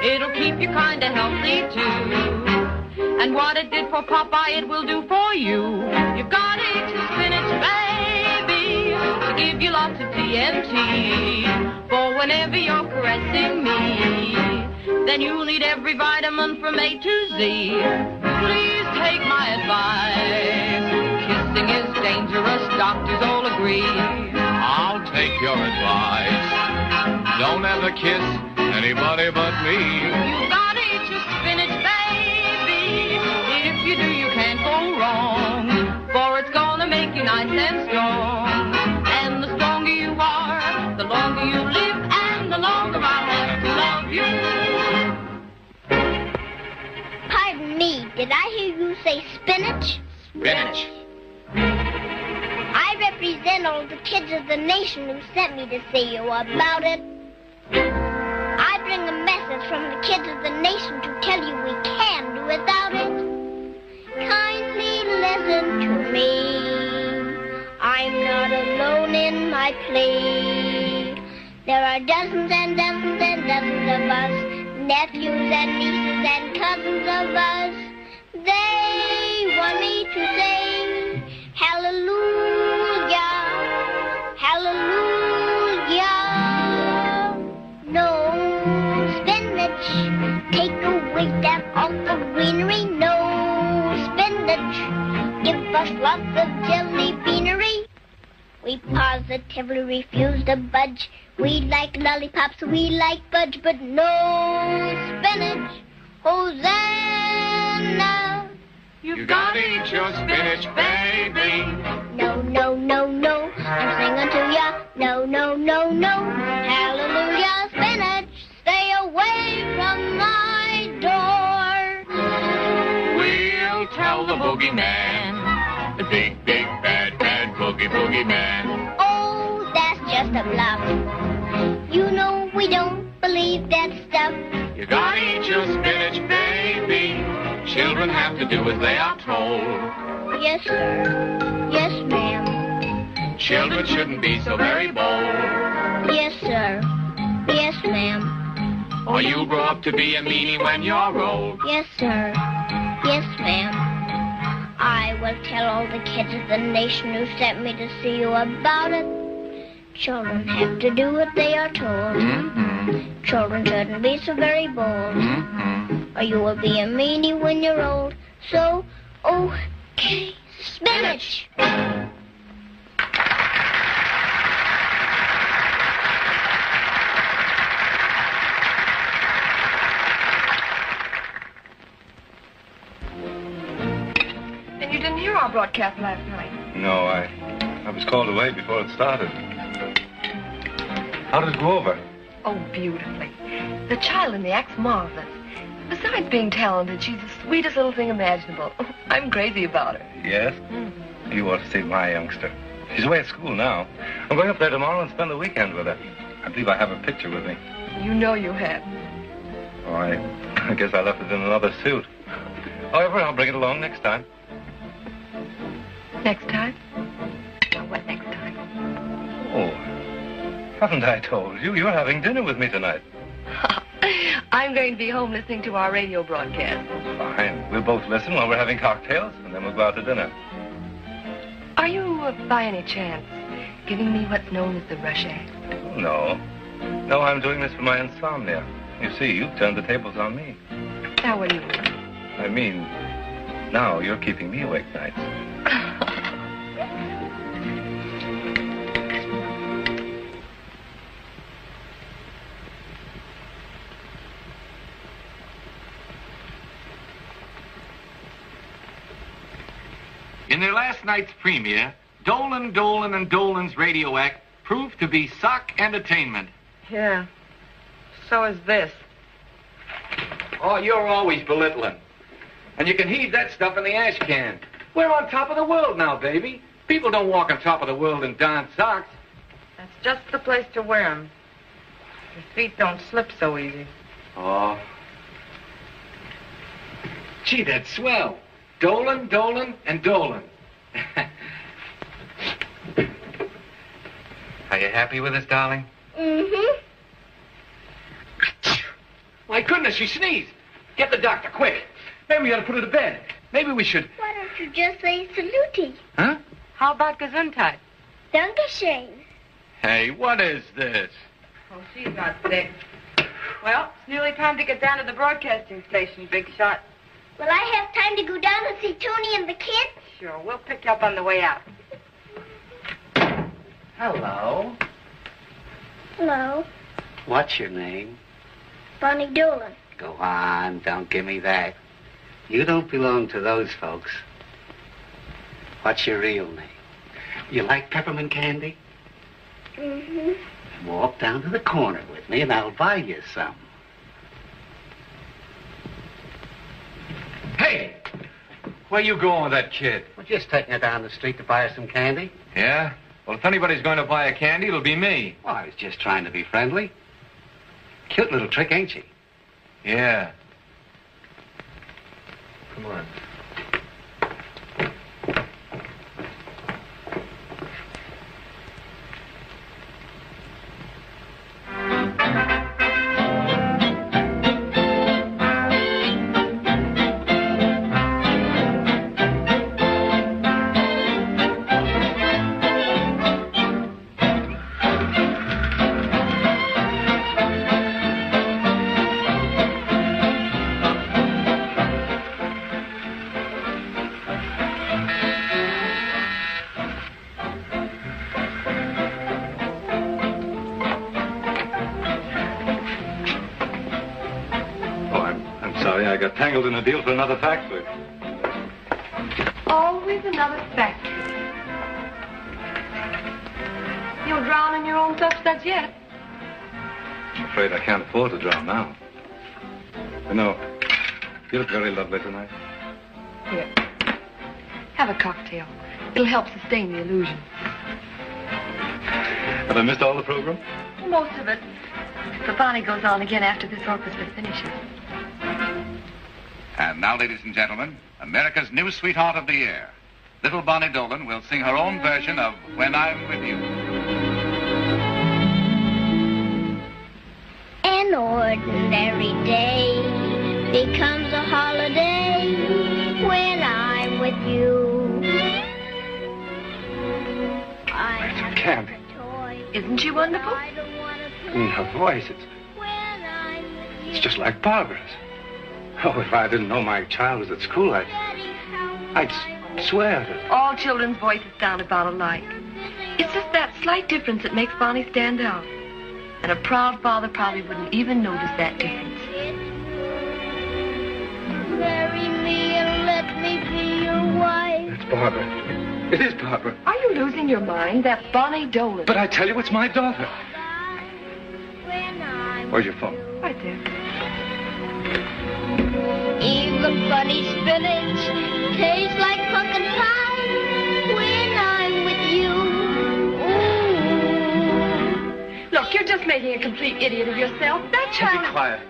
It'll keep you kind of healthy, too. And what it did for Popeye, it will do for you. You've got to eat your spinach, baby, to give you lots of TNT. For whenever you're caressing me, then you'll need every vitamin from A to Z. Please take my advice. Kissing is dangerous, doctors all agree. I'll take your advice. Don't ever kiss anybody but me. You've got to eat your spinach, baby. If you do, you can't go wrong. For it's gonna make you nice and strong. And the stronger you are, the longer you live, and the longer I'll have to love you. Pardon me, did I hear you say spinach? Spinach. I represent all the kids of the nation who sent me to see you about it. I bring a message from the kids of the nation to tell you we can do without it. Kindly listen to me. I'm not alone in my plea. There are dozens and dozens and dozens of us, nephews and nieces and cousins of us. They want me to say, hallelujah, hallelujah. No spinach, take away that awful greenery. No spinach, give us lots of jelly beanery. We positively refuse to budge. We like lollipops, we like fudge, but no spinach. Hosanna! You gotta eat your spinach, baby. No, no, no, no, I'm singing to ya. No, no, no, no, hallelujah, spinach, stay away from my door. We'll tell the boogeyman, the big, big, bad, bad boogie man. Oh, that's just a bluff. You know we don't believe that stuff. You gotta eat your spinach, baby. Children have to do as they are told. Yes, sir. Yes, ma'am. Children shouldn't be so very bold. Yes, sir. Yes, ma'am. Or you'll grow up to be a meanie when you're old. Yes, sir. Yes, ma'am. I will tell all the kids of the nation who sent me to see you about it. Children have to do what they are told. Mm-hmm. Children shouldn't be so very bold. Mm-hmm. Or you will be a meanie when you're old. So, okay, spinach. And you didn't hear our broadcast last night? No, I was called away before it started. How did it go over? Oh, beautifully. The child in the act's marvelous. Besides being talented, she's the sweetest little thing imaginable. Oh, I'm crazy about her. Yes? You ought to see my youngster. She's away at school now. I'm going up there tomorrow and spend the weekend with her. I believe I have a picture with me. You know you have. Oh, I guess I left it in another suit. However, I'll bring it along next time. Next time? Now, what next time? Oh, haven't I told you? You're having dinner with me tonight. I'm going to be home listening to our radio broadcast. Fine. We'll both listen while we're having cocktails, and then we'll go out to dinner. Are you, by any chance, giving me what's known as the rush act? Oh, no. No, I'm doing this for my insomnia. You see, you've turned the tables on me. Now, what do you mean? I mean, now you're keeping me awake nights. In their last night's premiere, Dolan, Dolan, and Dolan's radio act proved to be sock entertainment. Yeah. So is this. Oh, you're always belittling. And you can heave that stuff in the ash can. We're on top of the world now, baby. People don't walk on top of the world in darn socks. That's just the place to wear them. Your feet don't slip so easy. Oh. Gee, that's swell. Dolan, Dolan, and Dolan. Are you happy with us, darling? Mm-hmm. My goodness, she sneezed. Get the doctor, quick. Maybe we ought to put her to bed. Maybe we should... Why don't you just say saluti? Huh? How about Gesundheit? Dankeschön. Hey, what is this? Oh, she's not sick. Well, it's nearly time to get down to the broadcasting station, Big Shot. Will I have time to go down and see Tony and the kids? Sure, we'll pick you up on the way out. Hello. Hello. What's your name? Bonnie Dolan. Go on, don't give me that. You don't belong to those folks. What's your real name? You like peppermint candy? Mm-hmm. Walk down to the corner with me and I'll buy you some. Hey! Where you going with that kid? Well, just taking her down the street to buy her some candy. Yeah? Well, if anybody's going to buy a candy, it'll be me. Well, I was just trying to be friendly. Cute little trick, ain't she? Yeah. Come on. I got tangled in a deal for another factory. Always another factory. You'll drown in your own substance yet. I'm afraid I can't afford to drown now. You know, you look very lovely tonight. Here. Have a cocktail. It'll help sustain the illusion. Have I missed all the program? Most of it. But Bonnie goes on again after this orchestra finishes. And now, ladies and gentlemen, America's new sweetheart of the year. Little Bonnie Dolan will sing her own version of When I'm With You. An ordinary day becomes a holiday when I'm with you. I have Candy. a toy. Isn't she wonderful? Her voice, it's just like Barbara's. Oh, if I didn't know my child was at school, I'd swear that... All children's voices sound about alike. It's just that slight difference that makes Bonnie stand out. And a proud father probably wouldn't even notice that difference. Marry me and let me be your wife. It's Barbara. It is Barbara. Are you losing your mind? That's Bonnie Dolan. But I tell you, it's my daughter. Where's your phone? Right there. Even funny spinach tastes like pumpkin pie when I'm with you. Ooh. Look, you're just making a complete idiot of yourself. That child... Be quiet.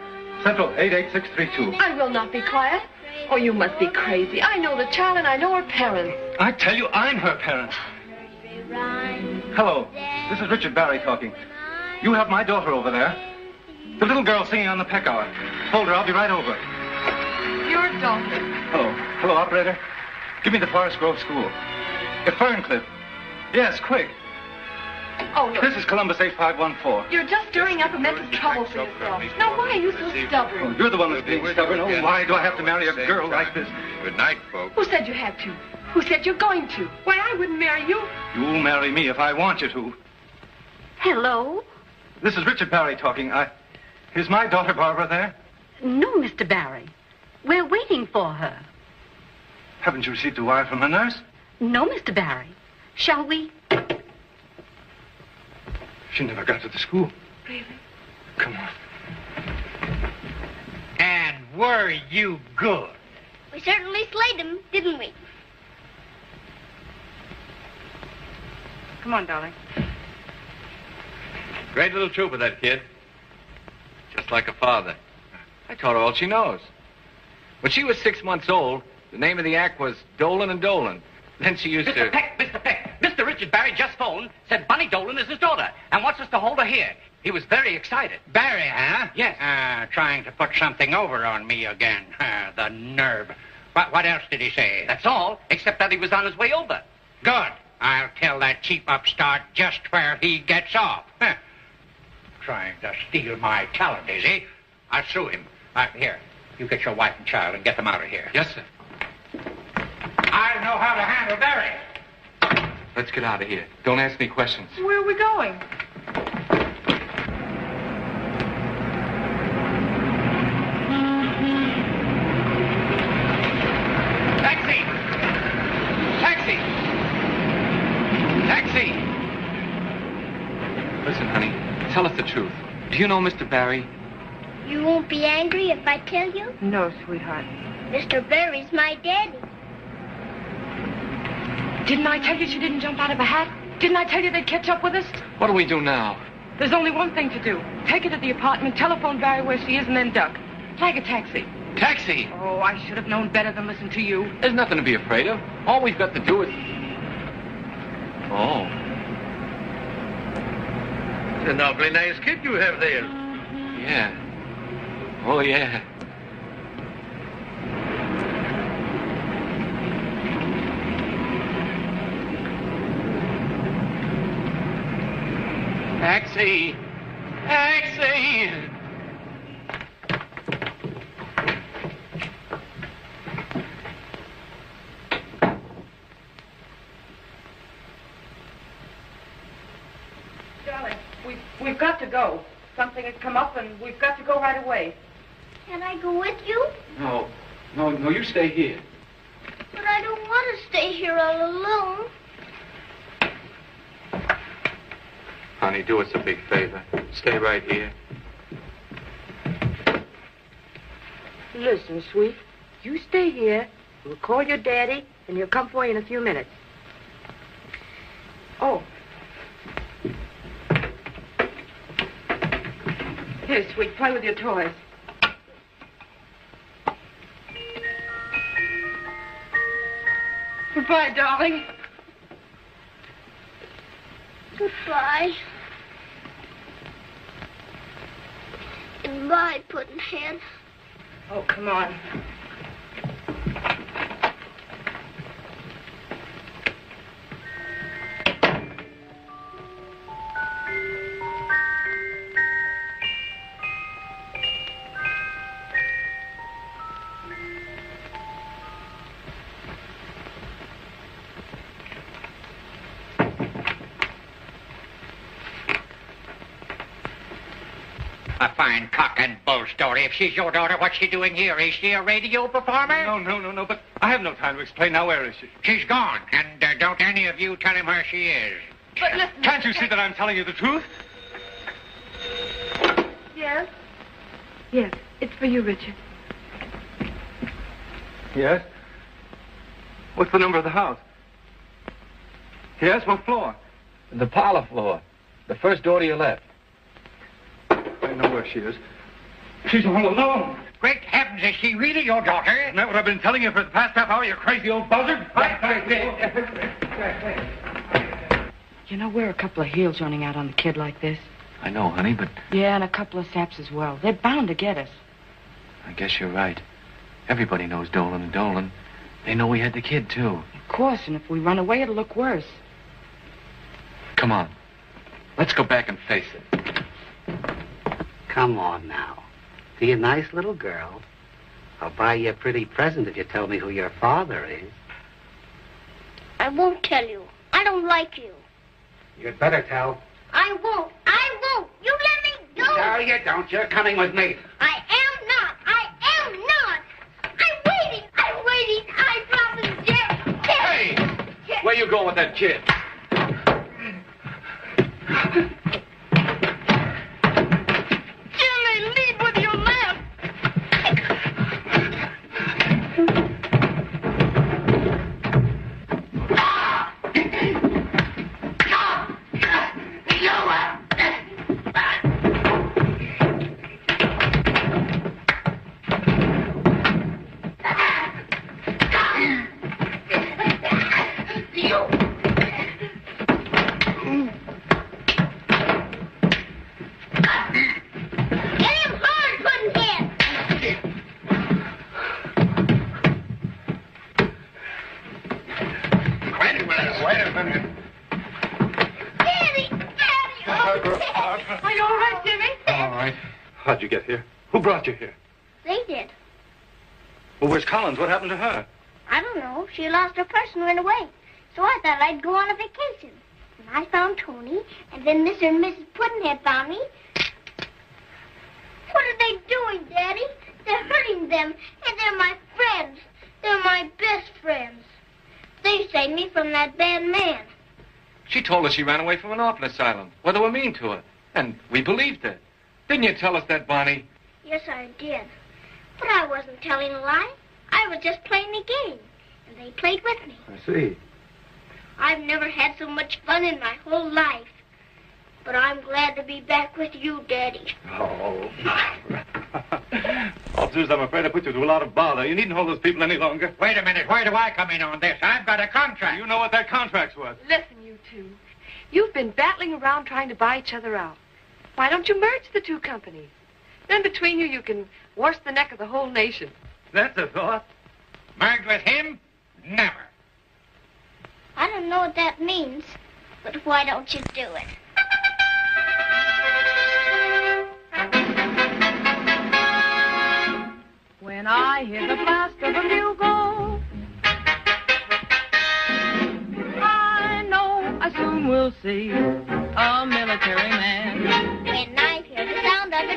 Central 88632. I will not be quiet. Oh, you must be crazy. I know the child and I know her parents. I tell you, I'm her parent. Hello. This is Richard Barry talking. You have my daughter over there. The little girl singing on the peck hour. Hold her, I'll be right over. Your daughter. Hello. Hello, operator. Give me the Forest Grove School. Ferncliff. Yes, quick. Oh, look. This is Columbus 8514. You're just stirring up immense trouble for yourself. Now, why are you so stubborn? Oh, you're the one that's being stubborn. Oh, why do I have to marry a girl like this? Good night, folks. Who said you had to? Who said you're going to? Why, I wouldn't marry you. You'll marry me if I want you to. Hello? This is Richard Barry talking. Is my daughter Barbara there? No, Mr. Barry. We're waiting for her. Haven't you received a wire from her nurse? No, Mr. Barry. Shall we? She never got to the school. Really? Come on. And were you good? We certainly slayed him, didn't we? Come on, darling. Great little trooper, that kid. Just like a father. I taught her all she knows. When she was 6 months old, the name of the act was Dolan and Dolan. Then she used Mr. to... Peck, Mr. Peck, Mr. Richard Barry just phoned, said Bunny Dolan is his daughter, and wants us to hold her here. He was very excited. Barry, huh? Yes. Trying to put something over on me again. The nerve. What else did he say? That's all, except that he was on his way over. Good. I'll tell that cheap upstart just where he gets off. Trying to steal my talent, is he? I'll sue him. Here, you get your wife and child and get them out of here. Yes, sir. I know how to handle Barry. Let's get out of here. Don't ask me questions. Where are we going? Taxi! Taxi! Taxi! Listen, honey, tell us the truth. Do you know Mr. Barry? You won't be angry if I tell you? No, sweetheart. Mr. Barry's my daddy. Didn't I tell you she didn't jump out of a hat? Didn't I tell you they'd catch up with us? What do we do now? There's only one thing to do. Take her to the apartment, telephone Barry where she is, and then duck. Flag a taxi. Taxi! Oh, I should have known better than listen to you. There's nothing to be afraid of. All we've got to do is... Oh. It's an awfully nice kid you have there. Yeah. Oh, yeah. Taxi! Taxi! Darling, we've got to go. Something has come up, and we've got to go right away. Can I go with you? No, you stay here. But I don't want to stay here all alone. Honey, do us a big favor. Stay right here. Listen, sweet. You stay here. We'll call your daddy, and he'll come for you in a few minutes. Oh. Here, sweet, play with your toys. Goodbye, darling. Goodbye. Goodbye, Puddinhead. Oh, come on. A fine cock and bull story. If she's your daughter, what's she doing here? Is she a radio performer? No, but I have no time to explain. Now, where is she? She's gone, and don't any of you tell him where she is. But listen... Can't you see that I'm telling you the truth? Yes? Yes, it's for you, Richard. Yes? What's the number of the house? Yes, what floor? The parlor floor. The first door to your left. I know where she is. She's all alone. Great heavens, is she really your daughter? Isn't that what I've been telling you for the past half hour, you crazy old buzzard? You know, we're a couple of heels running out on a kid like this. I know, honey, but Yeah, and a couple of saps as well. They're bound to get us. I guess you're right. Everybody knows Dolan and Dolan. They know we had the kid, too. Of course, and if we run away, it'll look worse. Come on. Let's go back and face it. Come on now. Be a nice little girl. I'll buy you a pretty present if you tell me who your father is. I won't tell you. I don't like you. You'd better tell. I won't. I won't. You let me go. No, you don't. You're coming with me. I am not. I am not. I'm waiting. I promise, Jerry. Hey! Where you going with that kid? Daddy! Are you all right, Jimmy? All right. How'd you get here? Who brought you here? They did. Well, where's Collins? What happened to her? I don't know. She lost her purse and went away. So I thought I'd go on a vacation. And I found Tony, and then Mr. and Mrs. Puddinhead found me. What are they doing, Daddy? They're hurting them, and they're my friends. They're my best friends. They saved me from that bad man. She told us she ran away from an orphan asylum. Well, they were mean to her. And we believed her. Didn't you tell us that, Bonnie? Yes, I did. But I wasn't telling a lie. I was just playing a game. And they played with me. I see. I've never had so much fun in my whole life. But I'm glad to be back with you, Daddy. Oh. Officers, I'm afraid I put you to a lot of bother. You needn't hold those people any longer. Wait a minute. Where do I come in on this? I've got a contract. You know what that contract's worth. Listen, you two. You've been battling around trying to buy each other out. Why don't you merge the two companies? Then between you can wash the neck of the whole nation. That's a thought. Merge with him? Never. I don't know what that means, but why don't you do it? When I hear the blast of a bugle, I know I soon will see a military man. When I hear the sound of a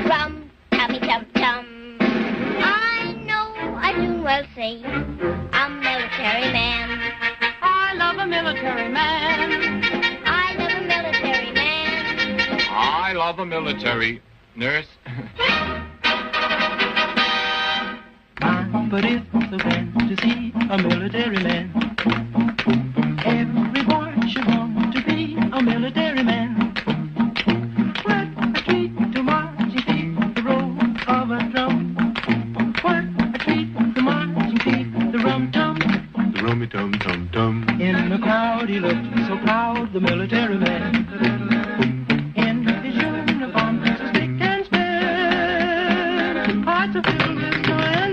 drum, tummy, tum, tum, I know I soon will see a military man. I love a military man. I love a military man. I love a military nurse. But it's so grand to see a military man. Every boy should want to be a military man. What a treat to marching feet, the roll of a drum. What a treat to marching feet, the rum-tum. The rummy-tum-tum-tum. In the crowd he looked so proud, the military man. In his uniform, so spick and span. Hearts are filled with joy.